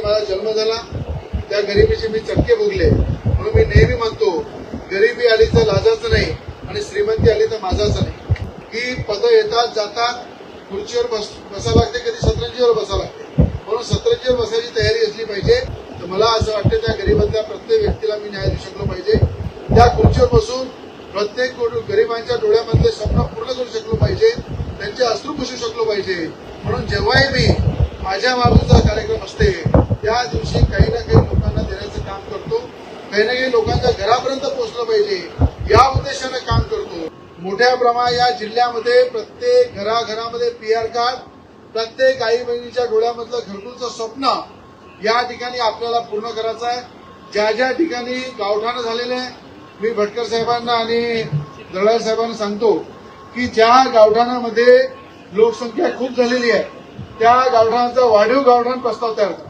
घरामध्ये माझा जन्म झाला, त्या गरिबीचे मी चटके भोगले. म्हणून मी नेहमी म्हणतो, गरिबी आली तर लाजाचं नाही आणि श्रीमंती आली तर माझाचं नाही. ही पदं येतात जातात, खुर्चीवर बसा लागते, कधी सतरंजीवर बसा लागते. म्हणून सतरंजीवर बसायची तयारी असली पाहिजे. तर मला असं वाटतं त्या गरिबातल्या प्रत्येक व्यक्तीला मी न्याय देऊ शकलो पाहिजे. त्या खुर्चीवर बसून प्रत्येक गरिबांच्या डोळ्यामधले स्वप्न पूर्ण करू शकलो पाहिजे, त्यांचे अश्रू पुसू शकलो पाहिजे. म्हणून जेव्हाही मी माझ्या बाजूचा कार्यक्रम असते त्या दिवशी काही ना काही लोकांना देण्याचं काम करतो, काही ना काही लोकांच्या घरापर्यंत पोहोचलं पाहिजे या उद्देशाने काम करतो. मोठ्या प्रमाणात या जिल्ह्यामध्ये प्रत्येक घराघरामध्ये पीआर कार्ड, प्रत्येक आई बहिणीच्या डोळ्यामधलं घरकुलचं स्वप्न या ठिकाणी आपल्याला पूर्ण करायचं आहे. ज्या ज्या ठिकाणी गावठाणं झालेले आहे, मी भटकर साहेबांना आणि दळाई साहेबांना सांगतो की ज्या गावठाणामध्ये लोकसंख्या खूप झालेली आहे त्या गावठाणाचा वाढीव गावठाण प्रस्ताव तयार करा.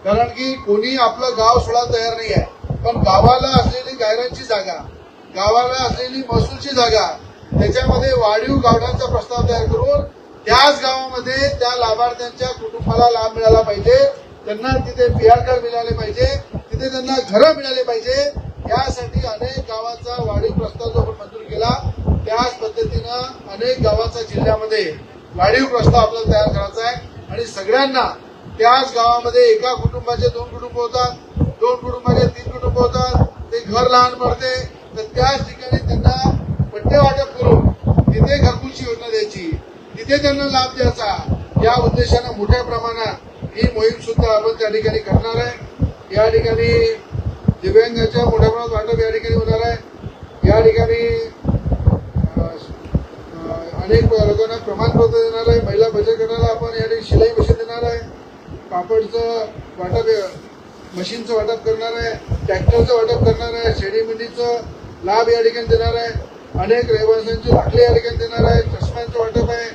कारण की कोणी आपलं गाव सोडायला तयार नाही आहे, पण गावाला असलेली गायरांची जागा, गावाला असलेली महसूलची जागा, त्याच्यामध्ये वाढीव गावठाणचा प्रस्ताव तयार करून त्याच गावामध्ये त्या लाभार्थ्यांच्या कुटुंबाला लाभ मिळाला पाहिजे, त्यांना तिथे पीआर कार्ड मिळाले पाहिजे, तिथे त्यांना घरं मिळाले पाहिजे. यासाठी अनेक गावाचा वाढीव प्रस्ताव जो आपण मंजूर केला त्याच पद्धतीनं अनेक गावाचा जिल्ह्यामध्ये वाढीव प्रस्ताव आपल्याला तयार करायचा आहे. आणि सगळ्यांना त्याच गावामध्ये एका कुटुंबाचे 2 कुटुंब होतात, 2 कुटुंबाचे 3 कुटुंब होतात, ते घर लहान पडते, तर त्याच ठिकाणी त्यांना पट्टे वाटप करून तिथे घरकुलची योजना द्यायची, तिथे त्यांना लाभ द्यायचा. या उद्देशानं मोठ्या प्रमाणात ही मोहीम सुद्धा आपण त्या ठिकाणी करणार आहे. या ठिकाणी दिव्यांगाच्या मोठ्या प्रमाणात वाटप या ठिकाणी होणार आहे. या ठिकाणी अनेक लोकांना प्रमाणपत्र देणार आहे. महिला बचत गटाला आपण या ठिकाणी शिलाई मशीन देणार आहे, पापडचं वाटप, मशीनचं वाटप करणार आहे, ट्रॅक्टरचं वाटप करणार आहे, शेळीमेंढीचं लाभ या ठिकाणी देणार आहे, अनेक रहिवाशांचे दाखले या ठिकाणी देणार आहे, चष्म्यांचं वाटप आहे.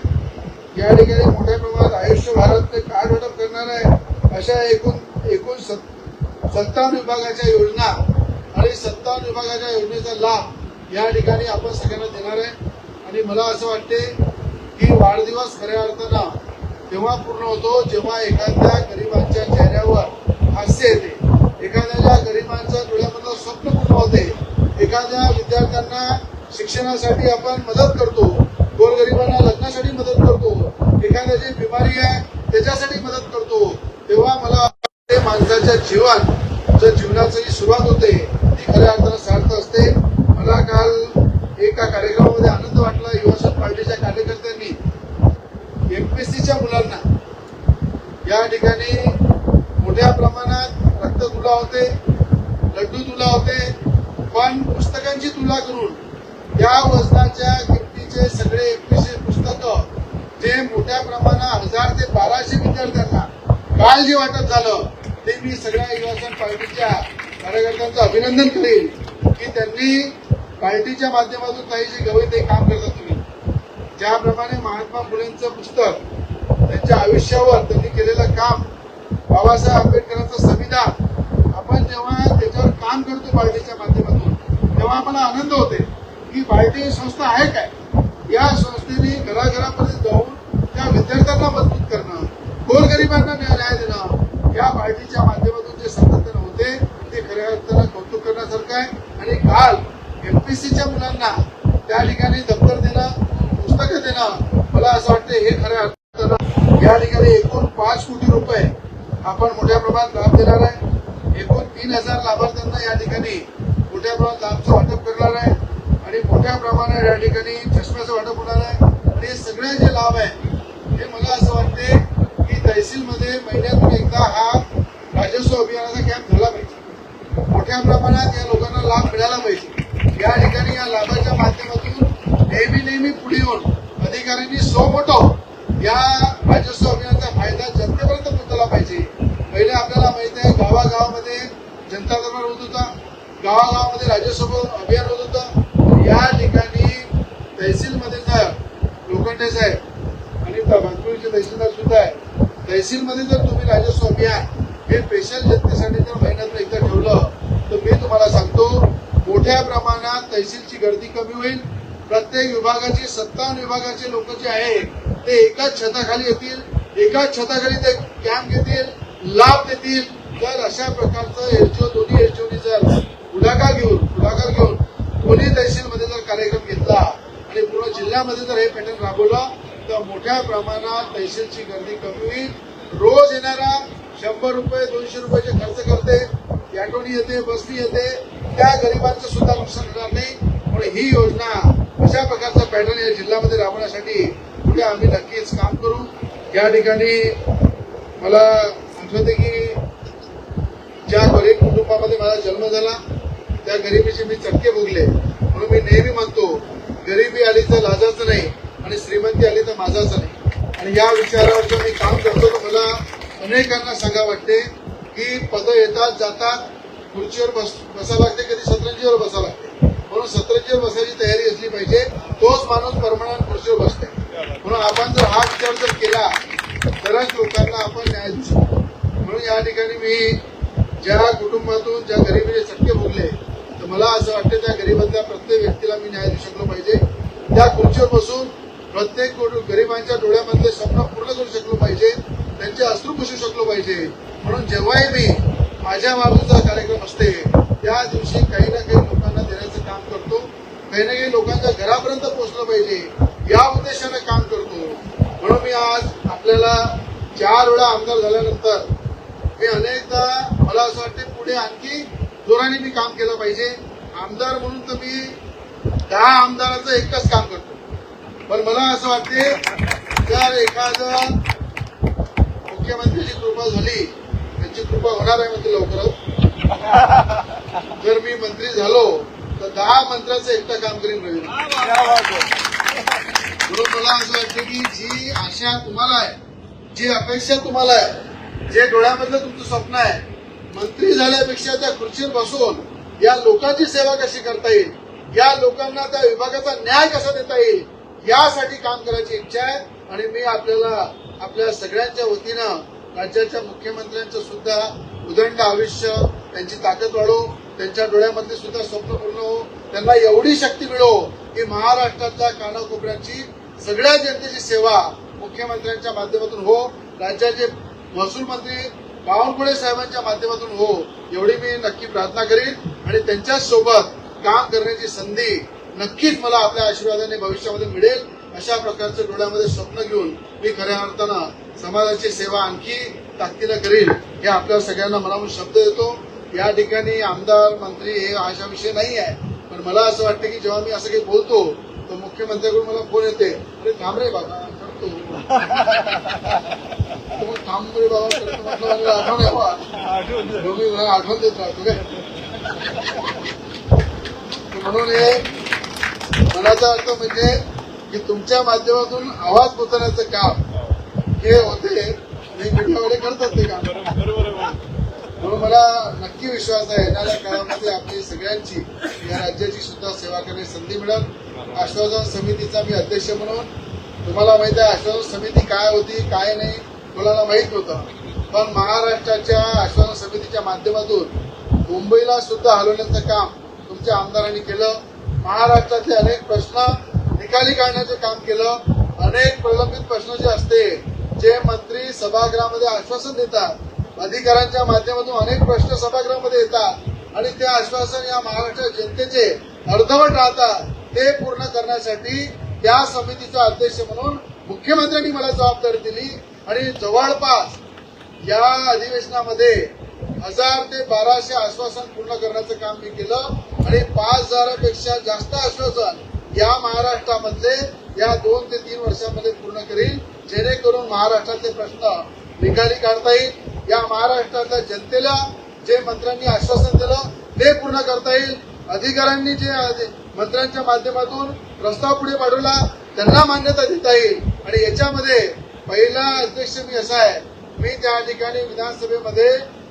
या ठिकाणी मोठ्या प्रमाणात आयुष्य भारतचे कार्ड वाटप करणार आहे. अशा एकूण 57 विभागाच्या योजना आणि 57 विभागाच्या योजनेचा लाभ या ठिकाणी आपण सगळ्यांना देणार आहे. आणि मला असं वाटते की वाढदिवस खऱ्या अर्थानं तेव्हा पूर्ण होतो जेव्हा एखाद्या गरिबांच्या चेहऱ्यावर हास्य येते, एखाद्या गरिबांच्या डोळ्यामधलं स्वप्न पूर्ण होते, एखाद्या विद्यार्थ्यांना शिक्षणासाठी आपण मदत करतो, गोरगरिबांना लग्नासाठी मदत करतो, एखाद्याची बिमारी आहे त्याच्यासाठी मदत करतो, तेव्हा मला वाटते माणसाच्या जीवनाची जी सुरुवात होते ती खऱ्या अर्थानं सार्थ असते. मला काल एका कार्यक्रमामध्ये आनंद वाटला. युवासेना पार्टीच्या कार्यकर्त्यांनी एमपीएससीच्या मुलांना या ठिकाणी मोठ्या प्रमाणात रक्त तुला होते, लड्डू तुला होते, पण पुस्तकांची तुला करून त्या वजनाच्या किमतीचे सगळे एमपीएससी पुस्तकं जे मोठ्या प्रमाणात 1000 ते 1200 विद्यार्थ्यांना काल जे वाटप झालं ते मी सगळ्या युवासेना पार्टीच्या कार्यकर्त्यांचं अभिनंदन करेन की त्यांनी पार्टीच्या माध्यमातून काही जे गवई ते काम करता. तुम्ही ज्याप्रमाणे महात्मा फुलेंचं पुस्तक, त्यांच्या आयुष्यावर त्यांनी केलेलं काम, बाबासाहेब आंबेडकरांचं संविधान, आपण जेव्हा त्याच्यावर काम करतो पार्टीच्या माध्यमातून तेव्हा आम्हाला आनंद होते की पार्टी संस्था आहे काय. या संस्थेने घराघरापर्यंत जाऊन त्या विद्यार्थ्यांना मजबूत करणं, गोरगरिबांना न्याय देणं, या पार्टीच्या माध्यमातून जे सातत्यानं होते ते खऱ्या अर्थानं कौतुक करण्यासारखं आहे. आणि काल एमपीएससीच्या मुलांना त्या ठिकाणी दप्तर देणं, पुस्तकं देणं, मला असं वाटतं हे खऱ्या अर्थानं या ठिकाणी एकूण 5 कोटी रुपये आपण मोठ्या प्रमाणात लाभ देणार आहे. एकूण 3000 लाभार्थ्यांना या ठिकाणी मोठ्या प्रमाणात लाभचं वाटप करणार आहे आणि मोठ्या प्रमाणात या ठिकाणी चष्म्याचं वाटप होणार आहे. आणि हे सगळे जे लाभ आहे हे मला असं वाटते की तहसीलमध्ये महिन्यातून एकदा हा राजस्व अभियानाचा कॅम्प झाला पाहिजे. मोठ्या प्रमाणात या लोकांना लाभ मिळाला पाहिजे. या ठिकाणी या लाभाच्या माध्यमातून नेहमी पुढे येऊन अधिकाऱ्यांनी सोमोटो या राजस्व अभियानाचा फायदा जनतेपर्यंत पोहोचला पाहिजे. पहिले आपल्याला माहिती आहे गावागावामध्ये जनता दरबार होत होता, गावागावामध्ये राजस्व अभियान होत होतं. या ठिकाणी तहसीलमध्ये जर लोखंडे साहेब आणि भातकुळीचे तहसीलदार सुद्धा आहे, तहसीलमध्ये जर तुम्ही राजस्व अभियान हे स्पेशल जनतेसाठी जर महिन्यातून एकदा ठेवलं तर मी तुम्हाला सांगतो मोठ्या प्रमाणात तहसीलची गर्दी कमी होईल. प्रत्येक विभागाची 57 विभागाचे लोक जे आहेत ते एकाच छताखाली येतील, एकाच छताखाली ते कॅम्प घेतील, लाभ देतील. जर अशा प्रकारचं एनजीओ दोन्ही एनजीओनी जर पुढाकार घेऊन दोन्ही तहसीलमध्ये जर कार्यक्रम घेतला आणि पूर्ण जिल्ह्यामध्ये जर हे पॅटर्न राबवलं तर मोठ्या प्रमाणात तहसीलची गर्दी कमी होईल. रोज येणारा 100 रुपये 200 रुपयाचे खर्च करते, ऑटोनी येते, बसनी येते, त्या गरिबांचं सुद्धा नुकसान होणार नाही. म्हणून ही योजना अशा प्रकारचा पॅटर्न या जिल्ह्यामध्ये राबवण्यासाठी पुढे आम्ही नक्कीच काम करू. या ठिकाणी मला आठवते की ज्या गरीब कुटुंबामध्ये माझा जन्म झाला त्या गरिबीचे मी चटके भोगले. म्हणून मी नेहमी म्हणतो गरिबी आली तर लाजाचं नाही आणि श्रीमंती आली तर माझाच नाही. आणि या विचारावर जर मी काम करतो तर मला अनेकांना सांगा वाटते की पदं येतात जातात, खुर्चीवर बसावं लागते, कधी सतरंजीवर बसावं लागते. म्हणून सतरंजीवर बसायची तयारी असली पाहिजे, तोच माणूस परमनंट खुर्चीवर बसते. म्हणून आपण जर हा विचार जर केला तरच लोकांना आपण न्याय देऊ शकतो. म्हणून या ठिकाणी मी ज्या कुटुंबातून ज्या गरिबीचे चटके भोगले तर मला असं वाटतं त्या गरिबांच्या प्रत्येक व्यक्तीला मी न्याय देऊ शकलो पाहिजे. त्या खुर्चीवर बसून प्रत्येक गरिबांच्या डोळ्यामधले स्वप्न पूर्ण करू शकलो पाहिजे, त्यांचे अश्रू पुसू शकलो पाहिजे. म्हणून जेव्हाही मी माझ्या बाजूचा कार्यक्रम असते त्या दिवशी काही ना काही लोकांना देण्याचं काम करतो, काही ना काही लोकांच्या घरापर्यंत पोहोचलं पाहिजे या उद्देशाने काम करतो. म्हणून मी आज आपल्याला 4 वेळा आमदार झाल्यानंतर मी अनेकदा मला असं वाटते पुढे आणखी जोराने मी काम केलं पाहिजे. आमदार म्हणून तर मी 10 आमदाराचं एकच काम करतो, पण मला असं वाटते जर एखादं मुख्यमंत्र्याची कृपा झाली, त्यांची कृपा होणार आहे म्हणजे लवकरच, जर मी मंत्री झालो तर 10 मंत्र्याचं एकटं काम करीन रवी. म्हणून मला असं वाटतं की जी आशा तुम्हाला आहे, जी अपेक्षा तुम्हाला आहे, जे डोळ्यामधलं तुमचं स्वप्न आहे, मंत्री झाल्यापेक्षा त्या खुर्चीवर बसून या लोकांची सेवा कशी करता येईल, या लोकांना त्या विभागाचा न्याय कसा देता येईल यासाठी काम करायची इच्छा आहे. आणि मी आपल्याला आपल्या सगळ्यांच्या वतीनं राज्याच्या मुख्यमंत्र्यांचं सुद्धा उदंड आयुष्य, त्यांची ताकद वाढो, त्यांच्या डोळ्यामधले सुद्धा स्वप्न पूर्ण हो, त्यांना एवढी शक्ती मिळो की महाराष्ट्रातल्या कानाकोपऱ्याची सगळ्या जनतेची सेवा मुख्यमंत्र्यांच्या माध्यमातून हो, राज्याचे महसूल मंत्री बावनकुळे साहेबांच्या माध्यमातून हो, एवढी मी नक्की प्रार्थना करीन. आणि त्यांच्याच सोबत काम करण्याची संधी नक्कीच मला आपल्या आशीर्वादाने भविष्यामध्ये मिळेल. अशा प्रकारचं डोळ्यामध्ये स्वप्न घेऊन मी खऱ्या अर्थानं समाजाची सेवा आणखी ताकदीनं करील हे आपल्या सगळ्यांना मनातून शब्द देतो. या ठिकाणी आमदार मंत्री हे अशा विषय नाही आहे, पण मला असं वाटतं की जेव्हा मी असं काही बोलतो तर मुख्यमंत्र्याकडून मला फोन येते, अरे थांब रे बाबा करतो, मग थांब रे बाबा करतो म्हटलं मला आठवण देत राहतो काय. म्हणून हे मनाचा अर्थ म्हणजे की तुमच्या माध्यमातून आवाज पोचवण्याचं काम हे होते आणि मीडियावाले करतात ते काम. म्हणून मला नक्की विश्वास आहे येणाऱ्या काळामध्ये आपली सगळ्यांची या राज्याची सुद्धा सेवा करण्याची संधी मिळेल. आश्वासन समितीचा मी अध्यक्ष म्हणून, तुम्हाला माहिती आहे आश्वासन समिती काय होती काय नाही कोणाला माहित होतं, पण महाराष्ट्राच्या आश्वासन समितीच्या माध्यमातून मुंबईला सुद्धा हलवण्याचं काम तुमच्या आमदारांनी केलं. महाराष्ट्रातले अनेक प्रश्न निकाली काढण्याचं काम केलं. अनेक प्रलंबित प्रश्न जे असते, जे मंत्री सभागृहामध्ये आश्वासन देतात, अधिकाऱ्यांच्या माध्यमातून अनेक प्रश्न सभागृहामध्ये येतात आणि ते आश्वासन या महाराष्ट्र जनतेचे अर्धवट राहतात, ते पूर्ण करण्यासाठी त्या समितीचा अध्यक्ष म्हणून मुख्यमंत्र्यांनी मला जबाबदारी दिली. आणि जवळपास या अधिवेशनामध्ये 1000 ते 1200 आश्वासन पूर्ण करण्याचं काम मी केलं आणि 5000पेक्षा जास्त आश्वासन या महाराष्ट्रामधले या 2 ते 3 वर्षांमध्ये पूर्ण करील, जेणेकरून महाराष्ट्रातले प्रश्न निकाली काढता येईल. या महाराष्ट्रातल्या जनतेला जे मंत्र्यांनी आश्वासन दिलं ते पूर्ण करता येईल. अधिकाऱ्यांनी जे मंत्र्यांच्या माध्यमातून प्रस्ताव पुढे पाठवला त्यांना मान्यता देता येईल. आणि याच्यामध्ये पहिला अध्यक्ष मी असा आहे, मी त्या ठिकाणी विधानसभेमध्ये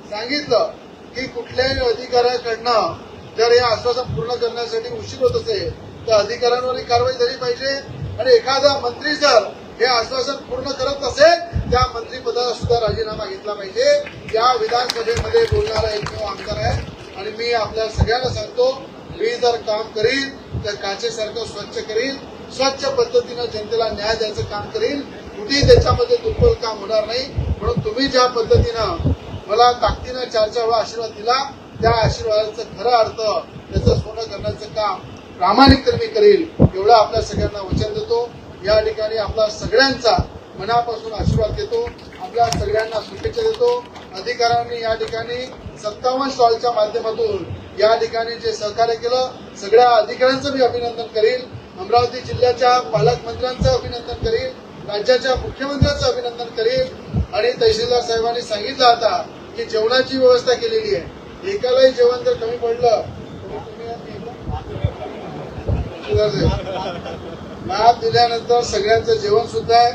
सांगितलं की कुठल्याही अधिकाऱ्याकडनं जर हे आश्वासन पूर्ण करण्यासाठी उशीर होत असेल तर अधिकाऱ्यांवरही कारवाई झाली पाहिजे. आणि एखादा मंत्री जर हे आश्वासन पूर्ण करत असेल त्या मंत्रिपदाला सुद्धा राजीनामा घेतला पाहिजे. या विधानसभेमध्ये बोलणारा एकमेव आमदार आहे. आणि मी आपल्या सगळ्यांना सांगतो, मी जर काम करीन तर काचेसारखं स्वच्छ करीन, स्वच्छ पद्धतीनं जनतेला न्याय द्यायचं काम करीन, कुठेही त्याच्यामध्ये दुर्बल काम होणार नाही. म्हणून तुम्ही ज्या पद्धतीनं मला ताकदीनं 4 वेळा आशीर्वाद दिला, त्या आशीर्वादाचं खरं अर्थ त्याचं सोनं करण्याचं काम प्रामाणिकपणे मी करेल एवढं आपल्या सगळ्यांना वचन देतो. या ठिकाणी आपला सगळ्यांचा मनापासून आशीर्वाद देतो, आपल्या सगळ्यांना शुभेच्छा देतो. अधिकाऱ्यांनी या ठिकाणी 57 स्टॉलच्या माध्यमातून या ठिकाणी जे सहकार्य केलं, सगळ्या अधिकाऱ्यांचं मी अभिनंदन करेल. अमरावती जिल्ह्याच्या पालकमंत्र्यांचं अभिनंदन करेल, राज्याच्या मुख्यमंत्र्यांचं अभिनंदन करेल. आणि तहसीलदार साहेबांनी सांगितलं आता की जेवणाची व्यवस्था केलेली आहे. एकालाही जेवण जर कमी पडलं लाभ दिल्यानंतर सगळ्यांचं जेवण सुद्धा आहे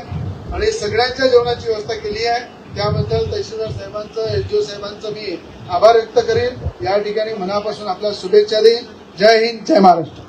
आणि सगळ्यांच्या जेवणाची व्यवस्था केली आहे. त्याबद्दल तहसीलदार साहेबांचं, एसडीओ साहेबांचं मी आभार व्यक्त करेन. या ठिकाणी मनापासून आपल्याला शुभेच्छा देईन. जय हिंद, जय महाराष्ट्र.